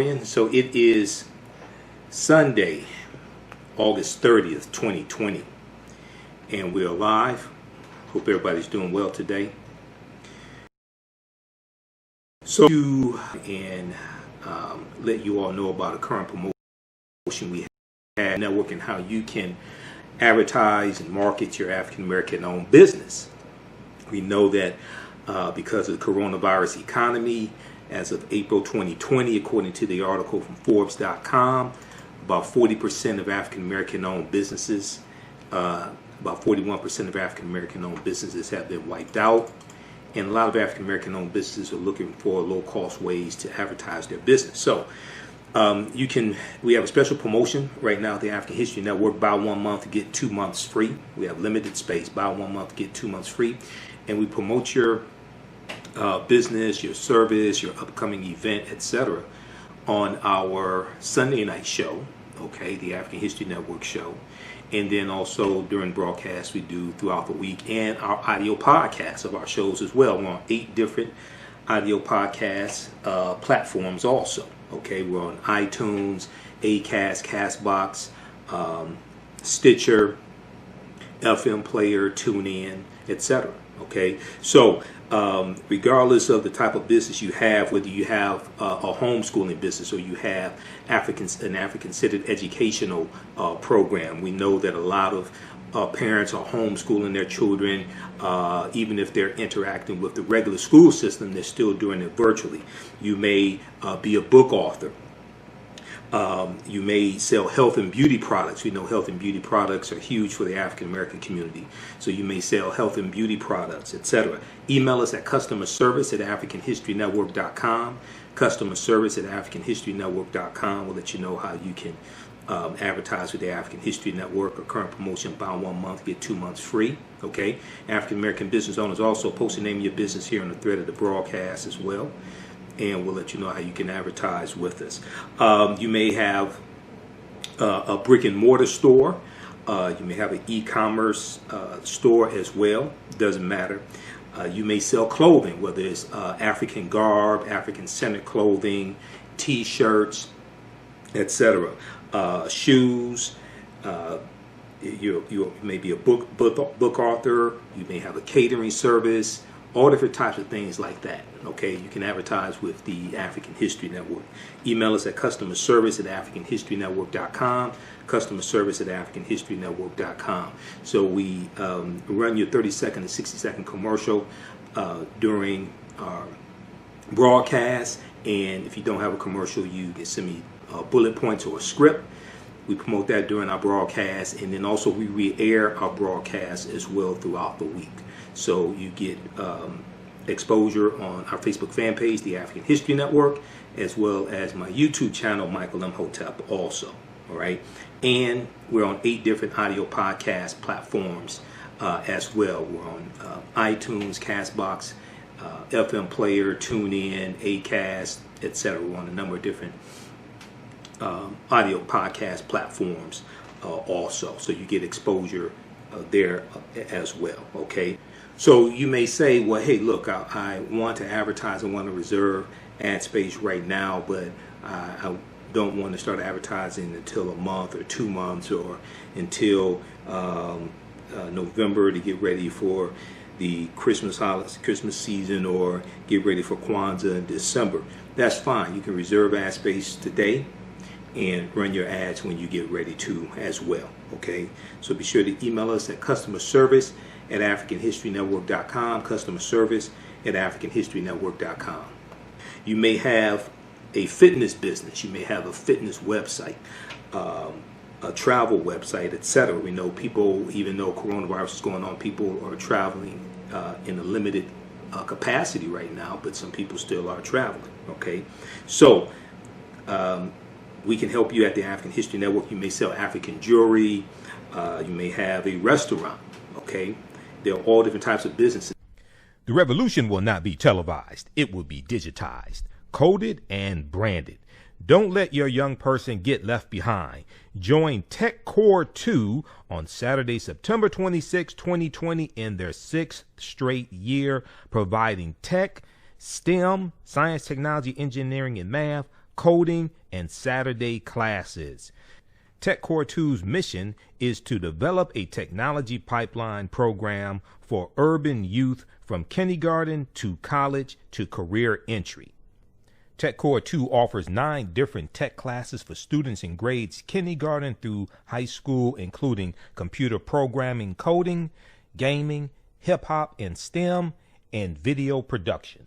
So it is Sunday, August 30th, 2020, and we're live. Hope everybody's doing well today. So and let you all know about a current promotion we have network and how you can advertise and market your African American owned business. We know that because of the coronavirus economy, as of April 2020, according to the article from Forbes.com, about 40% of African American owned businesses, about 41% of African American owned businesses have been wiped out. And a lot of African American owned businesses are looking for low cost ways to advertise their business. So we have a special promotion right now at the African History Network. Buy 1 month, get 2 months free. We have limited space. Buy 1 month, get 2 months free. And we promote your business, your service, your upcoming event, etc. on our Sunday night show, okay, the African History Network show. And then also during broadcasts we do throughout the week, and our audio podcasts of our shows as well. We're on 8 different audio podcast platforms also. Okay, we're on iTunes, Acast, Castbox, Stitcher, FM Player, TuneIn, etc. Okay, so regardless of the type of business you have, whether you have a homeschooling business or you have an African-centered educational program, we know that a lot of parents are homeschooling their children. Even if they're interacting with the regular school system, they're still doing it virtually. You may be a book author. You may sell health and beauty products. We know health and beauty products are huge for the African American community. So you may sell health and beauty products, etc. Email us at customerservice@africanhistorynetwork.com. Customerservice@africanhistorynetwork.com will let you know how you can advertise with the African History Network. A current promotion: buy 1 month, get 2 months free. Okay. African American business owners also post the name of your business here on the thread of the broadcast as well, and we'll let you know how you can advertise with us. You may have a brick and mortar store. You may have an e-commerce store as well. Doesn't matter. You may sell clothing, whether it's African garb, African-centered clothing, T-shirts, etc. Shoes. You may be a book author. You may have a catering service. All different types of things like that. Okay, you can advertise with the African History Network. Email us at customerservice@africanhistorynetwork.com. Customerservice@africanhistorynetwork.com. So we run your 30-second and 60-second commercial during our broadcast. And if you don't have a commercial, you can send me bullet points or a script. We promote that during our broadcast, and then also we re-air our broadcast as well throughout the week. So you get exposure on our Facebook fan page, the African History Network, as well as my YouTube channel, Michael M. Hotep, also. All right, and we're on 8 different audio podcast platforms as well. We're on iTunes, Castbox, FM Player, TuneIn, Acast, etc. We're on a number of different audio podcast platforms also, so you get exposure there as well. Okay, so you may say, well, hey, look, I want to advertise, I want to reserve ad space right now, but I don't want to start advertising until a month or 2 months or until November to get ready for the Christmas season, or get ready for Kwanzaa in December. That's fine. You can reserve ad space today and run your ads when you get ready to as well. Okay, so be sure to email us at customerservice@africanhistorynetwork.com. customerservice@africanhistorynetwork.com. You may have a fitness business. You may have a fitness website, a travel website, etc. We know people, even though coronavirus is going on, people are traveling in a limited capacity right now, but some people still are traveling. Okay, so we can help you at the African History Network. You may sell African jewelry. You may have a restaurant. Okay, there are all different types of businesses. The revolution will not be televised. It will be digitized, coded, and branded. Don't let your young person get left behind. Join Tech Core 2 on Saturday, September 26, 2020 in their 6th straight year, providing tech, STEM, science, technology, engineering, and math, coding, and Saturday classes. TechCore 2's mission is to develop a technology pipeline program for urban youth from kindergarten to college to career entry. TechCore 2 offers 9 different tech classes for students in grades kindergarten through high school, including computer programming, coding, gaming, hip-hop and STEM, and video production.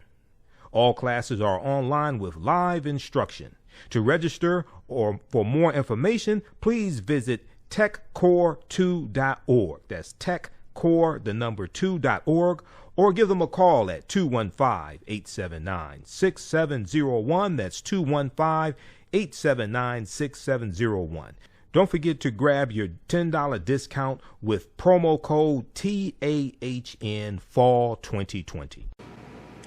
All classes are online with live instruction. To register or for more information, please visit techcore2.org. That's techcore2.org, or give them a call at 215-879-6701. That's 215-879-6701. Don't forget to grab your $10 discount with promo code TAHN Fall 2020.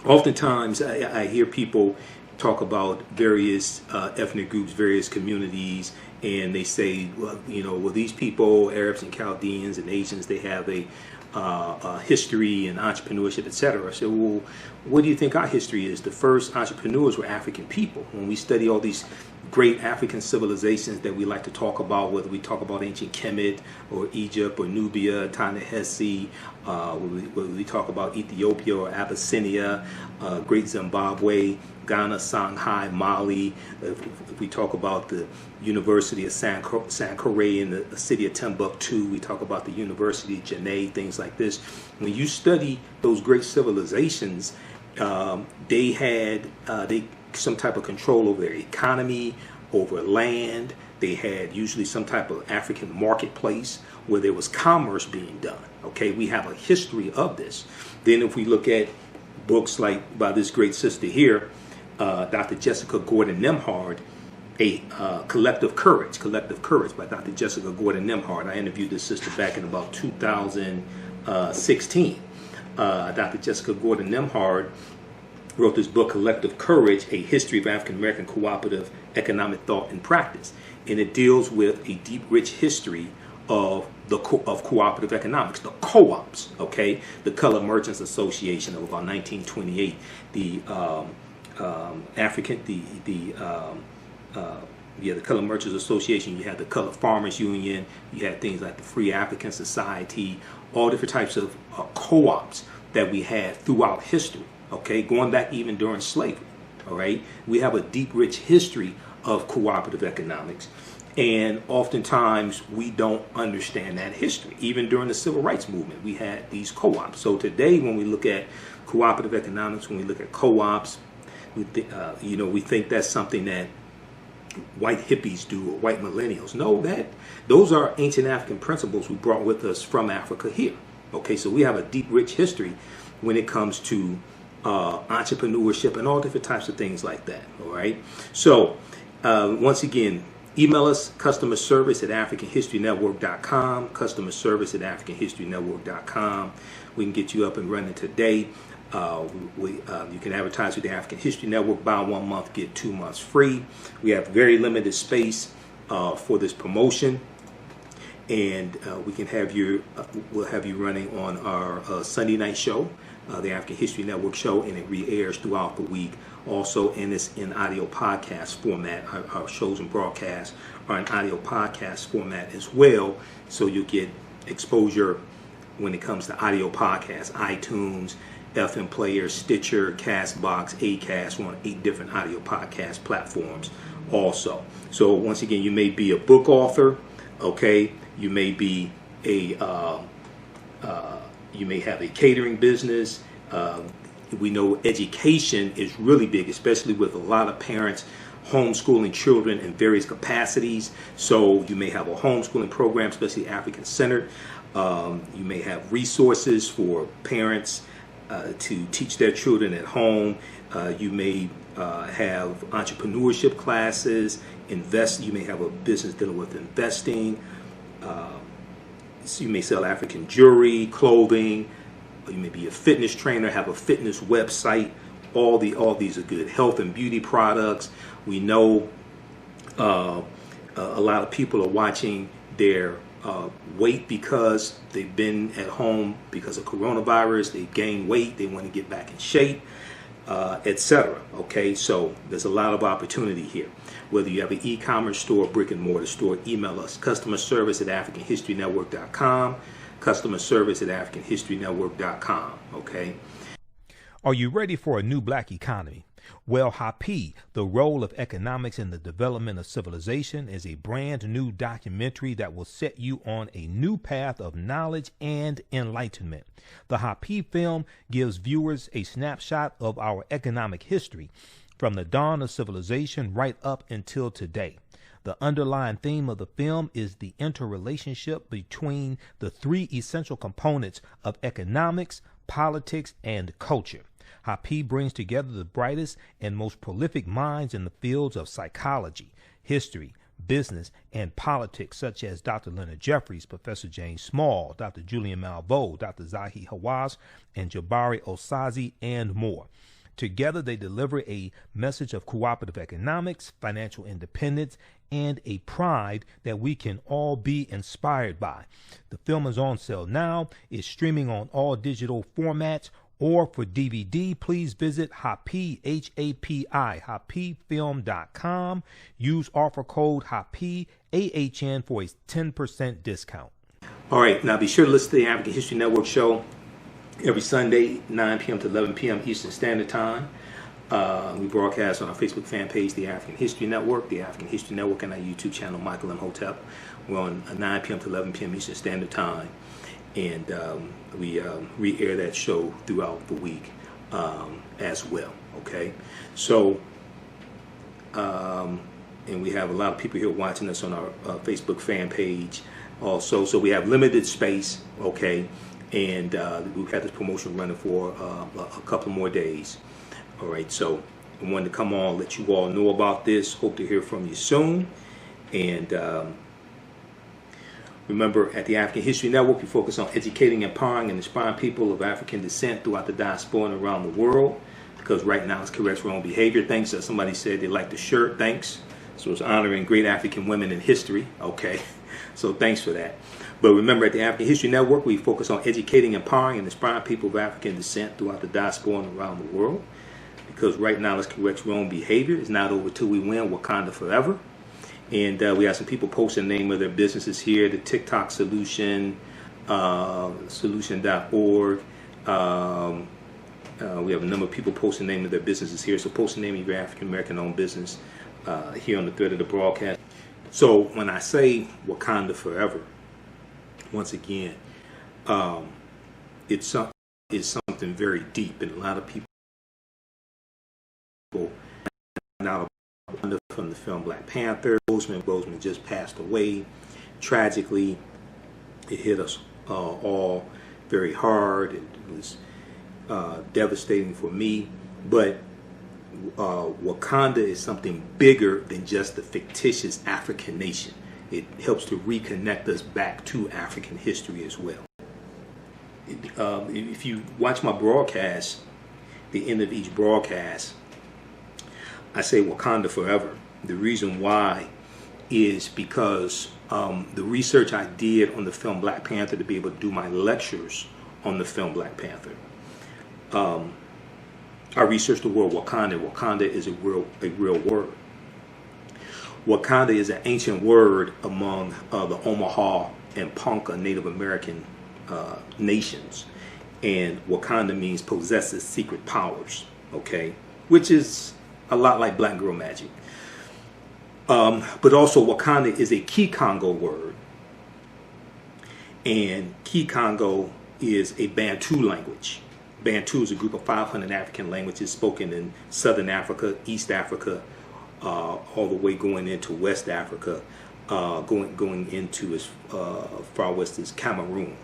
Oftentimes, I hear people talk about various ethnic groups, various communities, and they say, well, these people, Arabs and Chaldeans and Asians, they have a history and entrepreneurship, etc. So, well, what do you think our history is? The first entrepreneurs were African people. When we study all these great African civilizations that we like to talk about, whether we talk about ancient Kemet or Egypt or Nubia, Ta-Nehisi, whether we talk about Ethiopia or Abyssinia, Great Zimbabwe, Ghana, Shanghai, Mali, if we talk about the University of Sankore in the city of Timbuktu, we talk about the University of Janneh, things like this. When you study those great civilizations, they had some type of control over their economy, over land. They had usually some type of African marketplace where there was commerce being done. Okay, we have a history of this. Then if we look at books like by this great sister here, Dr. Jessica Gordon Nembhard, a Collective Courage by Dr. Jessica Gordon Nembhard. I interviewed this sister back in about 2016. Dr. Jessica Gordon Nembhard wrote this book, Collective Courage, A History of African American Cooperative Economic Thought and Practice. And it deals with a deep, rich history of cooperative economics, the co-ops, okay? The Colored Merchants Association of about 1928, the Colored Merchants Association, you had the Colored Farmers Union, you had things like the Free African Society, all different types of co-ops that we had throughout history, okay, going back even during slavery, all right? We have a deep, rich history of cooperative economics, and oftentimes we don't understand that history. Even during the Civil Rights Movement, we had these co-ops. So today when we look at cooperative economics, when we look at co-ops, we think that's something that white hippies do or white millennials. No, those are ancient African principles we brought with us from Africa here. Okay, so we have a deep, rich history when it comes to entrepreneurship and all different types of things like that. All right. So once again, email us customer service at AfricanHistoryNetwork.com. Customer service at AfricanHistoryNetwork.com. We can get you up and running today. You can advertise with the African History Network. Buy 1 month, get 2 months free. We have very limited space for this promotion, and we can have we'll have you running on our Sunday night show, the African History Network show, and it re-airs throughout the week. Also, and it's in audio podcast format. Our shows and broadcasts are in audio podcast format as well, so you'll get exposure when it comes to audio podcasts, iTunes, FM Player, Stitcher, Castbox, Acast. We're on 8 different audio podcast platforms also. So once again, you may be a book author, okay? You may be you may have a catering business. We know education is really big, especially with a lot of parents homeschooling children in various capacities. So you may have a homeschooling program, especially African-centered. You may have resources for parents to teach their children at home. You may have entrepreneurship classes. You may have a business dealing with investing. So you may sell African jewelry, clothing. You may be a fitness trainer, have a fitness website. All these are good. Health and beauty products. We know a lot of people are watching their weight because they've been at home because of coronavirus. They gained weight. They want to get back in shape. etc. Okay, so there's a lot of opportunity here. Whether you have an e-commerce store, brick and mortar store, email us, customer service at AfricanHistoryNetwork.com, customer service at AfricanHistoryNetwork.com. Okay. Are you ready for a new black economy? Well, Hapi, The Role of Economics in the Development of Civilization, is a brand new documentary that will set you on a new path of knowledge and enlightenment. The Hapi film gives viewers a snapshot of our economic history from the dawn of civilization right up until today. The underlying theme of the film is the interrelationship between the three essential components of economics, politics, and culture. Hapi brings together the brightest and most prolific minds in the fields of psychology, history, business, and politics, such as Dr. Leonard Jeffries, Professor James Small, Dr. Julian Malveaux, Dr. Zahi Hawass, and Jabari Osazi, and more. Together, they deliver a message of cooperative economics, financial independence, and a pride that we can all be inspired by. The film is on sale now. It's streaming on all digital formats, or for DVD, please visit Hapi, H-A-P-I, hapifilm.com. Use offer code Hapi, AHN, for a 10% discount. All right, now be sure to listen to the African History Network show every Sunday, 9 p.m. to 11 p.m. Eastern Standard Time. We broadcast on our Facebook fan page, The African History Network, The African History Network, and our YouTube channel, Michael M. Hotep. We're on 9 p.m. to 11 p.m. Eastern Standard Time. And we re-air that show throughout the week as well. Okay, so and we have a lot of people here watching us on our Facebook fan page also. So we have limited space. Okay, and we've had this promotion running for a couple more days. All right, so I wanted to come on, let you all know about this. Hope to hear from you soon. And remember, at the African History Network, we focus on educating, empowering, and inspiring people of African descent throughout the diaspora and around the world. Because right now it's corrects wrong behavior. Thanks. Somebody said they liked the shirt. Thanks. So it's honoring great African women in history. Okay. So thanks for that. But remember, at the African History Network, we focus on educating, empowering, and inspiring people of African descent throughout the diaspora and around the world. Because right now it's corrects wrong behavior. It's not over till we win. Wakanda forever. And we have some people posting the name of their businesses here. The TikTok Solution, solution.org. We have a number of people posting the name of their businesses here. So post the name of your African American owned business here on the thread of the broadcast. So when I say Wakanda forever, once again, it's something very deep, and a lot of people now from the film Black Panther. Boseman just passed away. Tragically, it hit us all very hard. It was devastating for me. But Wakanda is something bigger than just the fictitious African nation. It helps to reconnect us back to African history as well. If you watch my broadcast, the end of each broadcast, I say Wakanda forever. The reason why is because the research I did on the film Black Panther to be able to do my lectures on the film Black Panther. I researched the word Wakanda. Wakanda is a real word. Wakanda is an ancient word among the Omaha and Ponca Native American nations. And Wakanda means possesses secret powers, okay? Which is a lot like Black Girl Magic. But also Wakanda is a Kikongo word. And Kikongo is a Bantu language. Bantu is a group of 500 African languages spoken in Southern Africa, East Africa, all the way going into West Africa, going into as far west as Cameroon.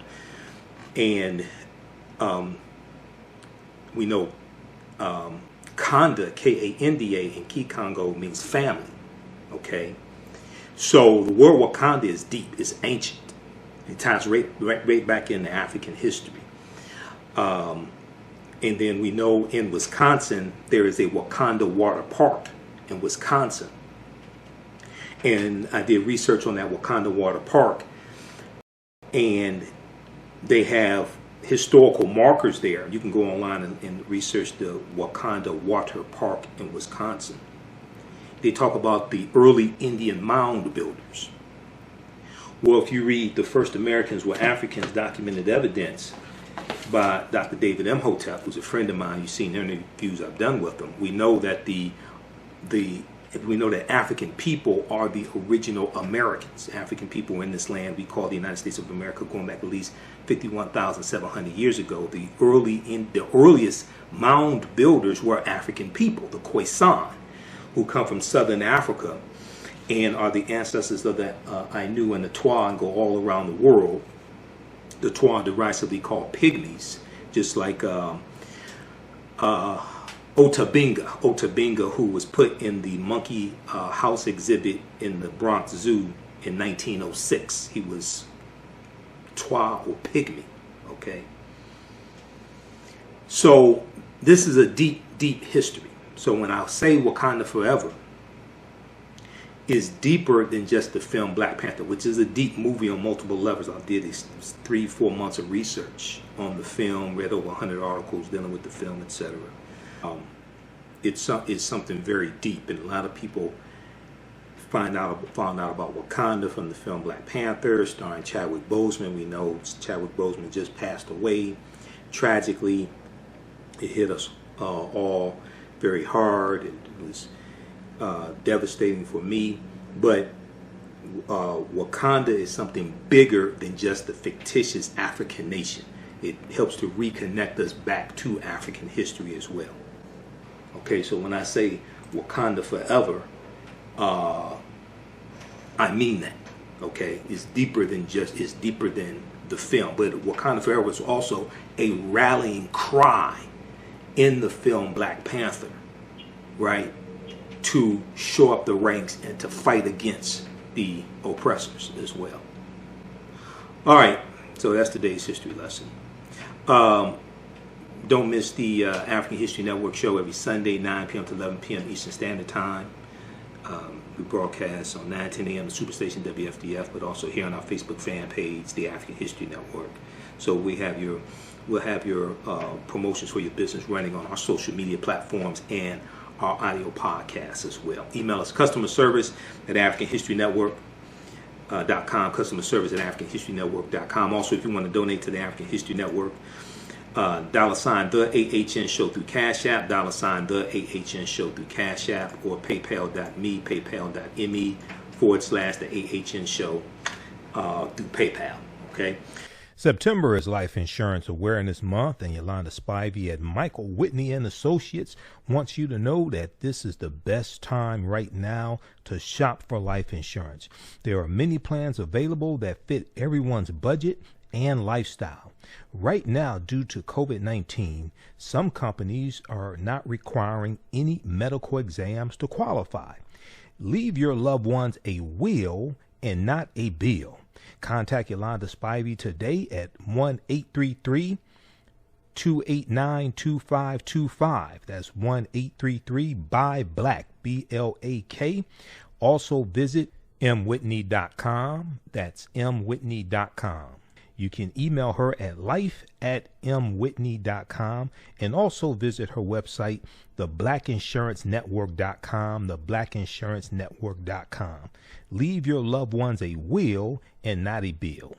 And we know Kanda, K-A-N-D-A, in Kikongo means family. Okay, so the word Wakanda is deep, it's ancient. It ties right back into African history. And then we know in Wisconsin there is a Wakanda Water Park in Wisconsin. And I did research on that Wakanda Water Park, and they have historical markers there. You can go online and research the Wakanda Water Park in Wisconsin. They talk about the early Indian mound builders. Well, if you read The First Americans Were Africans, Documented Evidence by Dr. David Imhotep, who's a friend of mine, you've seen interviews I've done with him, we know that African people are the original Americans. African people in this land we call the United States of America, going back at least 51,700 years ago. The earliest mound builders were African people, the Khoisan, who come from southern Africa and are the ancestors of the Ainu and the Twa, and go all around the world. The Twa are derisively called pygmies, just like Otabinga, who was put in the monkey house exhibit in the Bronx Zoo in 1906. He was Twa or pygmy. Okay. So this is a deep, deep history. So when I say Wakanda Forever, is deeper than just the film Black Panther, which is a deep movie on multiple levels. I did these 3-4 months of research on the film, read over 100 articles dealing with the film, etc. It's something very deep, and a lot of people found out about Wakanda from the film Black Panther, starring Chadwick Boseman. We know Chadwick Boseman just passed away tragically. It hit us all very hard. It was devastating for me, but Wakanda is something bigger than just the fictitious African nation. It helps to reconnect us back to African history as well. Okay, so when I say Wakanda Forever, I mean that. Okay, it's deeper than the film. But Wakanda Forever is also a rallying cry in the film Black Panther, right? To show up the ranks and to fight against the oppressors as well. All right, so that's today's history lesson. Don't miss the African History Network show every Sunday, 9 p.m. to 11 p.m. Eastern Standard Time. We broadcast on 9-10 a.m. the Superstation WFDF, but also here on our Facebook fan page, the African History Network. So we'll have your promotions for your business running on our social media platforms and our audio podcasts as well. Email us customer service at AfricanHistoryNetwork.com, customer service at AfricanHistoryNetwork.com. Also, if you want to donate to the African History Network, $ the AHN show through Cash App, $ the AHN show through Cash App, or paypal.me, paypal.me/the AHN show through PayPal. Okay. September is Life Insurance Awareness Month, and Yolanda Spivey at Michael Whitney and Associates wants you to know that this is the best time right now to shop for life insurance. There are many plans available that fit everyone's budget and lifestyle. Right now, due to COVID-19, some companies are not requiring any medical exams to qualify. Leave your loved ones a will and not a bill. Contact Yolanda Spivey today at 1-833-289-2525. That's 1-833-BUY-BLACK, BLAK. Also visit mwhitney.com. That's mwhitney.com. You can email her at life@mwhitney.com, and also visit her website, theblackinsurancenetwork.com, theblackinsurancenetwork.com. Leave your loved ones a will and not a bill.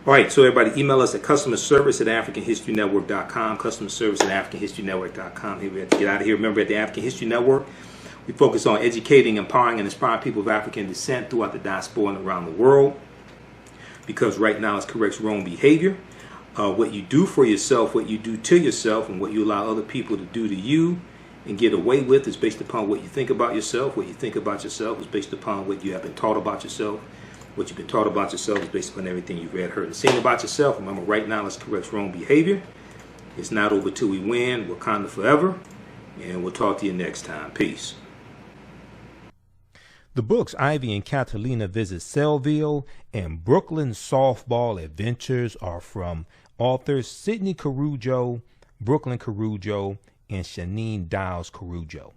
All right, so everybody email us at customer service at AfricanHistoryNetwork.com, customer service at AfricanHistoryNetwork.com. Here we have to get out of here. Remember, at the African History Network, we focus on educating, empowering, and inspiring people of African descent throughout the diaspora and around the world. Because right now it corrects wrong behavior. What you do for yourself, what you do to yourself, and what you allow other people to do to you and get away with is based upon what you think about yourself. What you think about yourself is based upon what you have been taught about yourself. What you've been taught about yourself is based upon everything you've read, heard, and seen about yourself. Remember, right now let's correct wrong behavior. It's not over till we win. Wakanda forever. And we'll talk to you next time. Peace. The books Ivy and Catalina Visit Sellville and Brooklyn Softball Adventures are from authors Sidney Carujo, Brooklyn Carujo, and Shanine Dials Carujo.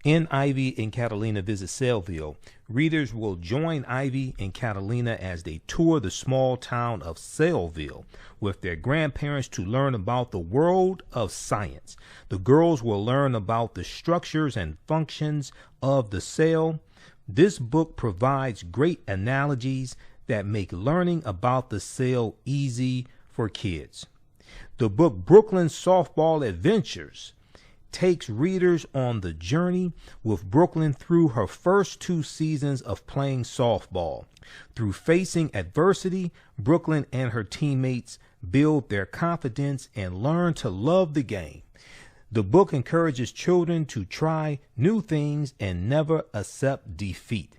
In Ivy and Catalina Visit Saleville, readers will join Ivy and Catalina as they tour the small town of Saleville with their grandparents to learn about the world of science. The girls will learn about the structures and functions of the cell. This book provides great analogies that make learning about the cell easy for kids. The book Brooklyn Softball Adventures takes readers on the journey with Brooklyn through her first 2 seasons of playing softball. Through facing adversity, Brooklyn and her teammates build their confidence and learn to love the game. The book encourages children to try new things and never accept defeat.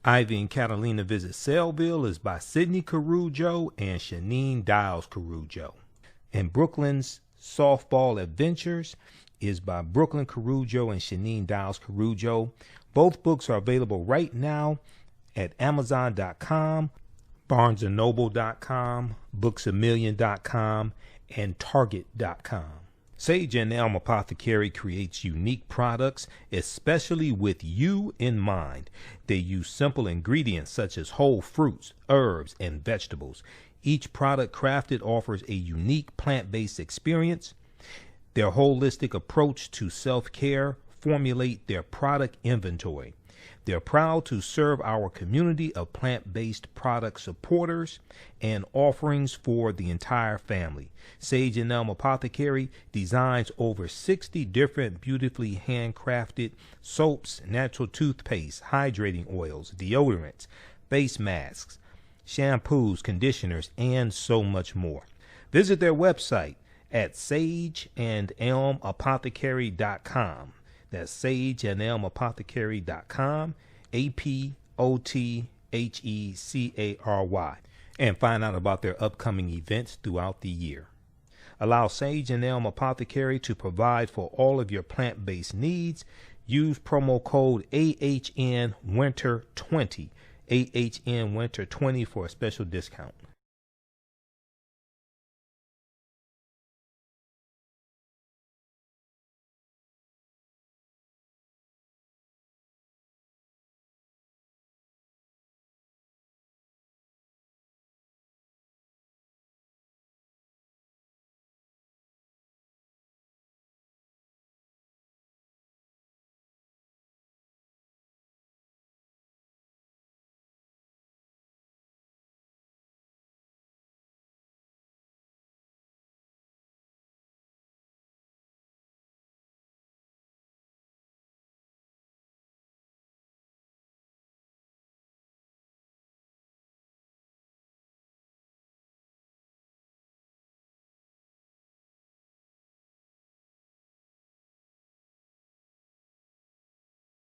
Ivy and Catalina Visit Saleville is by Sidney Carujo and Shanine Dials Carujo. And Brooklyn's Softball Adventures is by Brooklyn Carujo and Shanine Dials Carujo. Both books are available right now at Amazon.com, BarnesandNoble.com, BooksAMillion.com, and Target.com. Sage and Elm Apothecary creates unique products, especially with you in mind. They use simple ingredients such as whole fruits, herbs, and vegetables. Each product crafted offers a unique plant-based experience. Their holistic approach to self-care formulate their product inventory. They're proud to serve our community of plant-based product supporters and offerings for the entire family. Sage and Elm Apothecary designs over 60 different beautifully handcrafted soaps, natural toothpaste, hydrating oils, deodorants, face masks, shampoos, conditioners, and so much more. Visit their website at sageandelmapothecary.com. That's sageandelmapothecary.com, APOTHECARY, and find out about their upcoming events throughout the year. Allow Sage and Elm Apothecary to provide for all of your plant-based needs. Use promo code AHNWinter20, AHNWinter20 for a special discount.